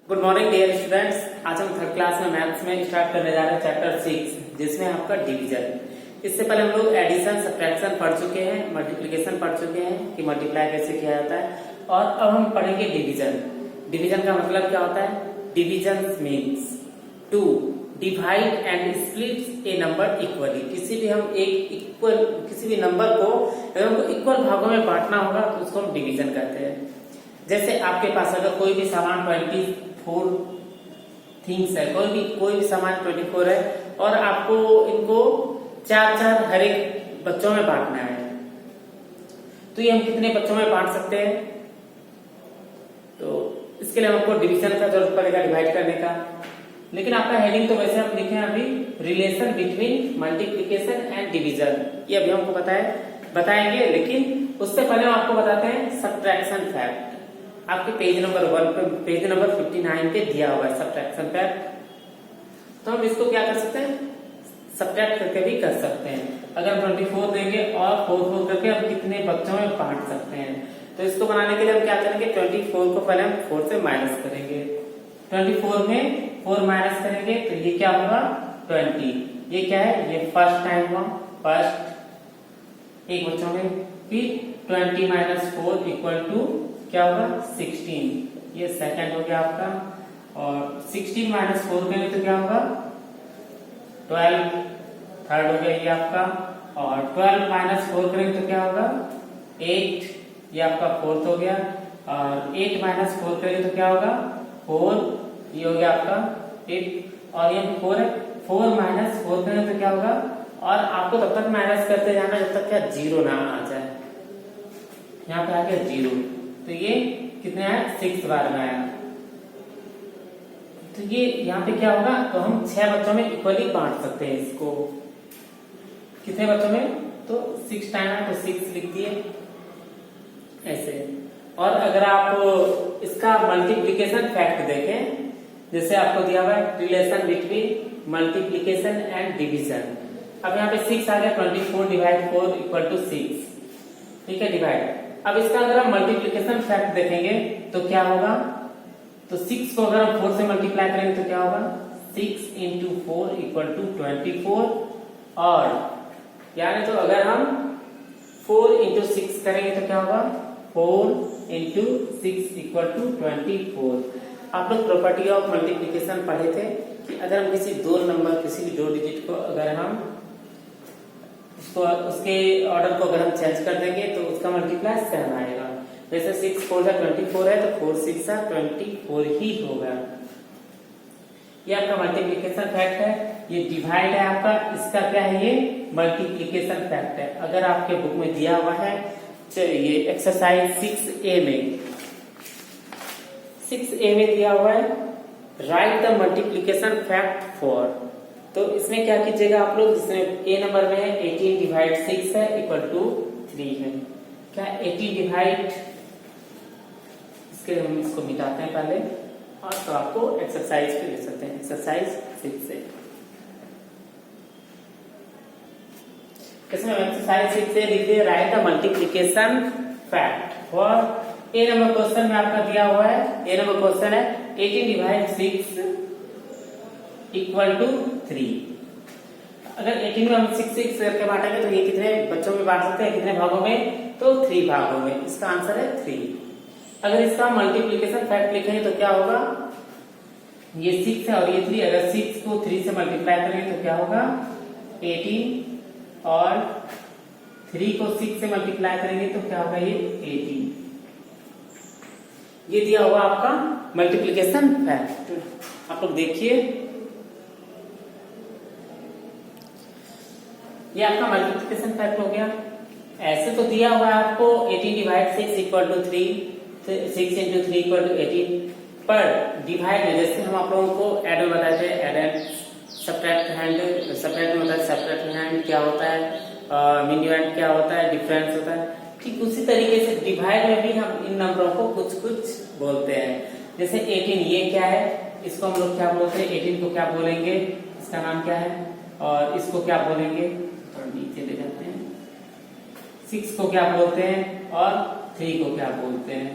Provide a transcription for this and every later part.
Good morning dear students. आज हम third class में मैथ्स में स्टार्ट करने जा रहे हैं चैप्टर 6 जिसमें आपका डिवीजन। इससे पहले हम लोग एडिशन सब्ट्रैक्शन पढ़ चुके हैं, मल्टीप्लिकेशन पढ़ चुके हैं कि मल्टीप्लाई कैसे किया जाता है, और अब हम पढ़ेंगे डिवीजन। डिवीजन का मतलब क्या होता है? Division means to divide and split a number equally. किसी भी नंबर को अगर हमको इक्वल भागों में बांटना होगा तो उसको हम डिवीजन कहते हैं। जैसे आपके पास अगर कोई भी सामान 24 थिंग्स है, कोई भी सामान 24 है और आपको इनको चार हर एक बच्चों में बांटना है, तो ये हम कितने बच्चों में बांट सकते हैं? तो इसके लिए हमको डिवीजन का जरूरत पड़ेगा, डिवाइड करने का। लेकिन आपका हेडिंग तो वैसे आप लिखे हैं अभी relation between multiplication and division, ये अभी हमको बताएंगे। लेकिन उससे पहले हम आपको बताते हैं सब्ट्रैक्शन फैक्ट। आपके पेज नंबर 59 पे दिया हुआ है सब्ट्रैक्शन फैक्ट। तो हम इसको क्या कर सकते हैं? सब्ट्रैक्ट करके भी कर सकते हैं। अगर हम 24 देंगे और 4 करके हम कितने बच्चों में बांट सकते हैं, तो इसको बनाने के लिए हम क्या करेंगे? 24 को पहले हम 4 से माइनस करेंगे। 24 में 4 माइनस करेंगे तो ये क्या होगा? 20। ये क्या है? ये फर्स्ट टाइम हुआ, फर्स्ट एक बच्चों में। फिर 20 माइनस 4 इक्वल टू क्या होगा? 16। ये सेकंड हो गया आपका। और 16 माइनस 4 करेंगे तो क्या होगा? 12। थर्ड हो गया ये आपका। और 12 माइनस 4 करेंगे तो क्या होगा? 8। ये आपका फोर्थ हो गया। और 8 माइनस 4 करेंगे तो क्या होगा? 4। ये हो गया आपका 8। और ये 4 है। 4 माइनस 4 करेंगे तो क्या होगा? और आपको तब तक माइनस करते जाना जब तक क्या 0 ना आ जाए। यहाँ पे आ गया 0, तो ये कितने आया? 6 बार में आया। तो ये यहाँ पे क्या होगा? तो हम 6 बच्चों में इक्वली बांट सकते हैं इसको। कितने बच्चों में? तो 6 टाइम है तो 6 लिख दिए ऐसे। और अगर आप इसका मल्टीप्लिकेशन फैक्ट देखें, जैसे आपको दिया हुआ है relation between multiplication and division. अब यहाँ पे 6 आ गया, 24 डिवाइड 4 इक्वल टू 6। ठीक है, डिवाइड। अब इसका अगर हम मल्टीप्लिकेशन फैक्ट देखेंगे तो क्या होगा? तो 6 को अगर हम 4 से मल्टीप्लाई करेंगे तो क्या होगा? 6 इंटू 4 इक्वल टू 24। और यानी तो अगर हम 4 इंटू 6 करेंगे तो क्या होगा? 4 इंटू 6 इक्वल टू 24। आप लोग प्रॉपर्टी ऑफ मल्टीप्लिकेशन पढ़े थे कि अगर हम किसी भी दो डिजिट को अगर हम उसके ऑर्डर को अगर हम चेंज कर देंगे तो उसका मल्टीप्लाई 7 आएगा। जैसे 6 4 24 है तो 4 6 24 ही होगा। ये आपका मल्टीप्लिकेशन फैक्ट है। ये डिवाइड है आपका, इसका क्या है? ये मल्टीप्लिकेशन फैक्ट है। अगर आपके बुक में दिया हुआ है ये एक्सरसाइज 6A में दिया हुआ है right the multiplication fact for. तो इसमें क्या कीजिएगा आप लोग? जिसमें ए नंबर में है 18 डिवाइड 6 है इक्वल टू 3 है। क्या 18 डिवाइड, इसके हम इसको मिटाते हैं पहले और तो आपको एक्सरसाइज पे ले सकते हैं। एक्सरसाइज 6 से इसमें एक्सरसाइज 6 से लिख दिए right the multiplication fact for. A number question में आपका दिया हुआ है, ए नंबर क्वेश्चन है 18 डिवाइड 6 इक्वल टू 3। अगर 18 में हम 6 करके बांटेंगे तो ये कितने बच्चों में बांट सकते हैं? कितने भागों में? तो 3 भागों में। इसका आंसर है 3। अगर इसका मल्टीप्लिकेशन फैक्ट लिखेंगे तो क्या होगा? ये 6 है और ये 3। अगर 6 को 3 से मल्टीप्लाई करेंगे तो क्या होगा? 18। और 3 को 6 से मल्टीप्लाई करेंगे तो क्या होगा? ये 18। ये दिया हुआ आपका मल्टीप्लिकेशन फैक्ट। आप लोग देखिए, ये आपका मल्टीप्लिकेशन फैक्ट हो गया। ऐसे तो दिया हुआ है आपको 18 divide 6 equal to 3, 6 into 3 equal to 18। पर डिवाइड में जैसे हम आप लोगों को एड में बताए थे, add and subtract hand, subtract में बताया सब्ट्रैक्ट हैंड क्या होता है, मिन्यूएंड क्या होता है, डिफरेंस होता है। ठीक उसी तरीके से डिवाइड में भी हम इन नंबरों को कुछ बोलते हैं। जैसे 18 ये क्या है? इसको हम लोग क्या बोलते हैं? 18 को क्या बोलेंगे? इसका नाम क्या है? और इसको क्या बोलेंगे? नीचे ले जाते हैं। 6 को क्या बोलते हैं और 3 को क्या बोलते हैं?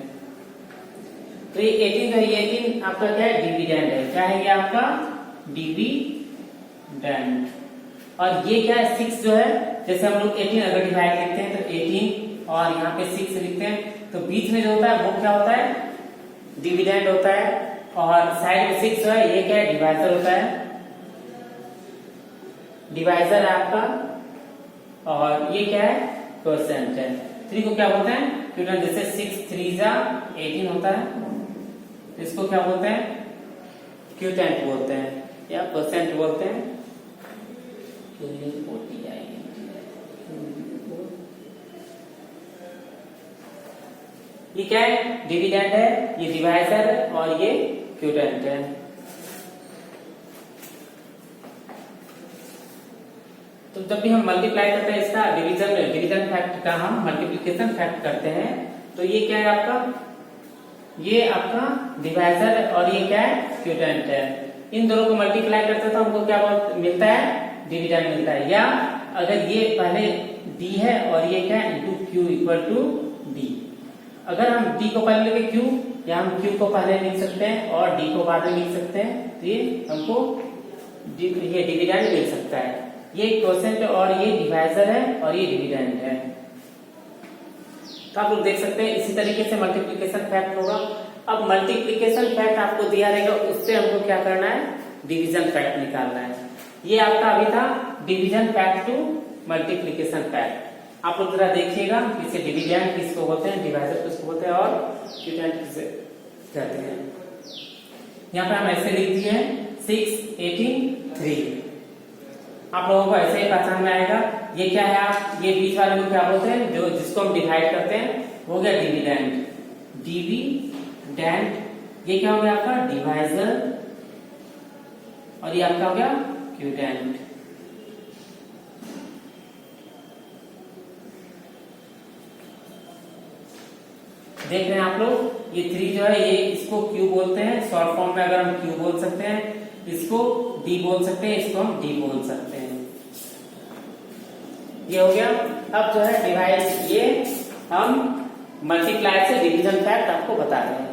तो ये 18 है, ये 18 आपका क्या है, डिविडेंड है। क्या है ये आपका डिविडेंड। और ये क्या है, 6 जो है, जैसे हम लोग 18 अगर डिवाइड लिखते हैं तो 18 और यहाँ पे 6 लिखते हैं, तो बीच में जो होता है वो क्या होता है, डिविडेंड होता है। और साइड में 6 जो है, ये क्या है, डिवाइजर होता है, डिवाइजर है आपका। और ये क्या है, क्वोशिएंट है। 3 को क्या बोलते हैं, क्यूटेंट। जैसे 6 3 जा 18 होता है, इसको क्या बोलते हैं, क्यूटेंट बोलते हैं या क्वोशिएंट बोलते हैं। ये क्या है, डिविडेंड है, ये डिवाइजर है और ये क्यूटेंट है। तो जब भी हम मल्टीप्लाई करते हैं इसका डिवीजन फैक्ट का हम मल्टीप्लिकेशन फैक्ट करते हैं, तो ये क्या है आपका, ये आपका डिवाइजर है और ये क्या है, क्यूटेंट है। इन दोनों को मल्टीप्लाई करते हैं तो हमको क्या मिलता है, डिविडेंड मिलता है। या अगर ये पहले डी है और ये क्या है, into Q equal to D. अगर हम डी को पहले लिखे क्यू, या हम क्यू को पहले लिख सकते हैं और डी को बाद में लिख सकते हैं, तो ये हमको ये डिविडेंड मिल सकता है। ये क्वोशिएंट और ये डिवाइजर है और ये डिविडेंड है। तो आप लोग देख सकते हैं इसी तरीके से मल्टीप्लिकेशन फैक्ट होगा। अब मल्टीप्लिकेशन फैक्ट आपको दिया रहेगा, उससे हमको क्या करना है, डिवीजन फैक्ट निकालना है। ये आपका अभी था division fact to multiplication fact. आप लोग जरा देखिएगा, इसे डिविडेंड किसको बोलते हैं, डिवाइजर किसको बोलते हैं और क्यूटेंट किसे कहते हैं। यहाँ पे हम ऐसे लिख दिए हैं 6 18 3। आप लोगों को ऐसे ही पहचान में आएगा। ये क्या है, आप ये बीच वाले को क्या बोलते हैं, जो जिसको हम डिवाइड करते हैं, हो गया डिविडेंड। डिविडेंड ये क्या हो गया आपका, डिवाइजर, और ये आपका हो गया क्यूटेंट। देख रहे हैं आप लोग, ये 3 जो है, ये इसको क्यू बोलते हैं, शॉर्ट फॉर्म में अगर हम क्यू बोल सकते हैं, इसको डी बोल सकते हैं, इसको हम डी बोल सकते हैं। ये हो गया। अब जो है डिवाइड, ये हम मल्टीप्लाई से डिवीजन फैक्ट आपको बता रहे हैं।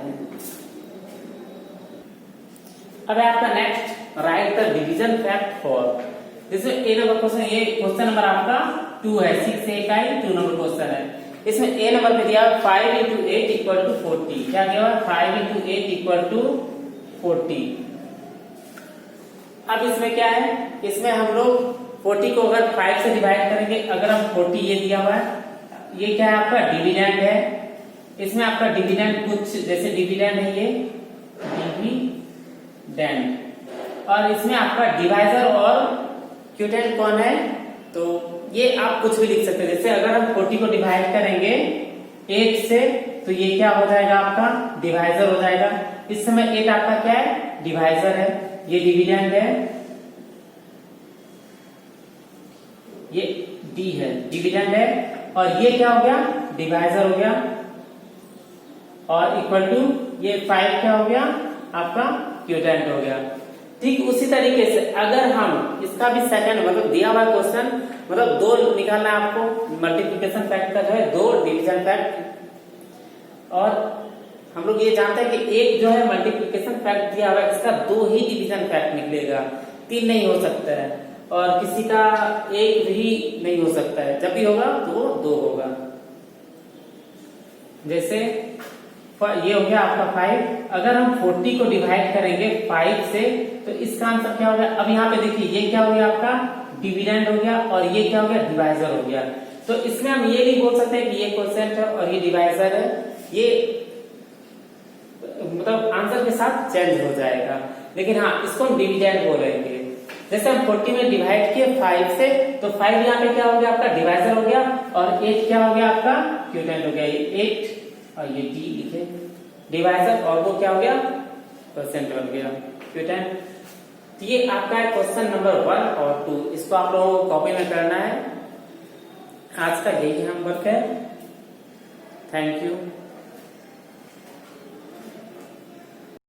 अब आपका next, right the division fact for. जैसे ए नंबर क्वेश्चन, ये क्वेश्चन नंबर आपका 2 है, 6 ए का ही 2 नंबर क्वेश्चन है। इसमें ए नंबर पे दिया 5 into 8 इक्वल टू 40। क्या दिया, 5 into 8 इक्वल टू 40। अब इसमें क्या है, इसमें हम लोग 40 को अगर 5 से डिवाइड करेंगे, अगर हम 40 ये दिया हुआ है, ये क्या है आपका डिविडेंड है। इसमें आपका डिविडेंड कुछ जैसे डिविडेंड है, ये डिविडेंड, और इसमें आपका डिवाइजर और क्यूटेंट कौन है, तो ये आप कुछ भी लिख सकते हैं। जैसे अगर हम 40 को डिवाइड करेंगे 8 से, तो ये क्या हो जाएगा आपका, डिवाइजर हो जाएगा। इस समय 8 आपका क्या है, डिवाइजर है, ये डिविडेंड है, ये डी है, डिविडेंड है, और ये क्या हो गया, डिवाइजर हो गया, और इक्वल टू ये 5 क्या हो गया आपका, क्यूटेंट हो गया। ठीक उसी तरीके से अगर हम इसका भी सेकंड मतलब दिया हुआ क्वेश्चन, मतलब 2 निकालना है आपको, मल्टीप्लिकेशन फैक्ट का जो है 2 डिवीजन फैक्ट, और हम लोग ये जानते हैं कि एक जो है मल्टीप्लिकेशन फैक्ट दिया हुआ है, इसका 2 ही डिवीजन फैक्ट निकलेगा, 3 नहीं हो सकता है, और किसी का 1 भी नहीं हो सकता है। जब भी होगा तो 2 होगा। जैसे ये हो गया आपका 5। अगर हम 40 को डिवाइड करेंगे 5 से, तो इसका आंसर क्या हो गया। अब यहाँ पे देखिए, ये क्या हो गया आपका, डिविडेंड हो गया, और ये क्या हो गया, डिवाइजर हो गया। तो इसमें हम ये नहीं बोल सकते कि ये क्वोशिएंट है और ये डिवाइजर है, ये मतलब आंसर के साथ चेंज हो जाएगा। लेकिन हाँ, इसको हम डिविडेंड बोलेंगे। जैसे हम 40 में डिवाइड किए 5 से, तो 5 यहाँ पे क्या हो गया आपका, डिवाइजर हो गया, और 8 क्या हो गया आपका, क्यूटेंट हो गया। ये 8 और ये डी लिखे, डिवाइजर, और वो क्या हो गया, क्वोशिएंट बन गया, क्यूटेंट। तो ये आपका है क्वेश्चन नंबर 1 और 2। इसको आप लोगों को कॉपी में करना है। आज का यही होमवर्क है। Thank you.